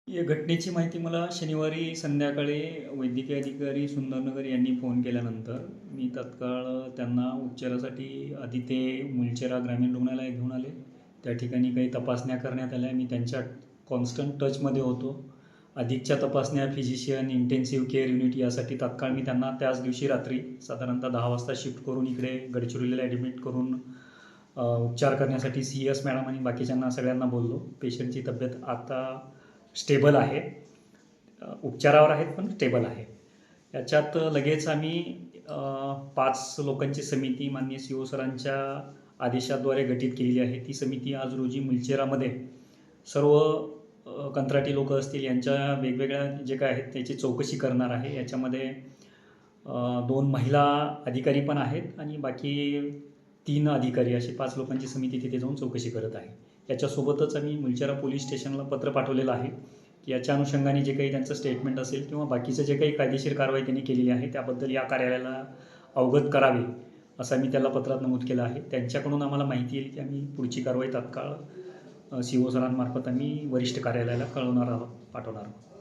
या घटनेची माहिती मला शनिवारी संध्याकाळी वैद्यकीय अधिकारी सुंदरनगर यांनी फोन केल्यानंतर मी तात्काळ त्यांना उपचारासाठी आधी ते मुलचेरा ग्रामीण रुग्णालयात घेऊन आले. त्या ठिकाणी काही तपासण्या करण्यात आल्या. मी त्यांच्या कॉन्स्टंट टचमध्ये होतो. अधिकच्या तपासण्या फिजिशियन, इंटेन्सिव्ह केअर युनिट यासाठी तात्काळ मी त्यांना त्याच दिवशी रात्री साधारणतः 10 वाजता शिफ्ट करून इकडे गडचिरोलीला ॲडमिट करून उपचार करण्यासाठी CS मॅडम आणि बाकीच्यांना सगळ्यांना बोललो. पेशंटची तब्येत आता स्टेबल आहे. उपचारावर आहेत पण स्टेबल आहे. याच्यात लगेच आम्ही 5 लोकांची समिती माननीय CO सरांच्या आदेशाद्वारे गठीत केलेली आहे. ती समिती आज रोजी मुलचेरामध्ये सर्व कंत्राटी लोक असतील यांच्या वेगवेगळ्या जे काय आहेत त्याची चौकशी करणार आहे. याच्यामध्ये 2 महिला अधिकारी पण आहेत आणि बाकी 3 अधिकारी अशी 5 लोकांची समिती तिथे जाऊन चौकशी करत आहे. याच्यासोबतच आम्ही मुलचेरा पोलीस स्टेशनला पत्र पाठवलेलं आहे की याच्या अनुषंगाने जे काही त्यांचं स्टेटमेंट असेल किंवा बाकीचं जे काही कायदेशीर कारवाई त्यांनी केलेली आहे त्याबद्दल या कार्यालयाला अवगत करावे असं मी त्याला पत्रात नमूद केलं आहे. त्यांच्याकडून आम्हाला माहिती येईल की आम्ही पुढची कारवाई तात्काळ CO सरांमार्फत आम्ही वरिष्ठ कार्यालयाला कळवणार आहोत, पाठवणार आहोत.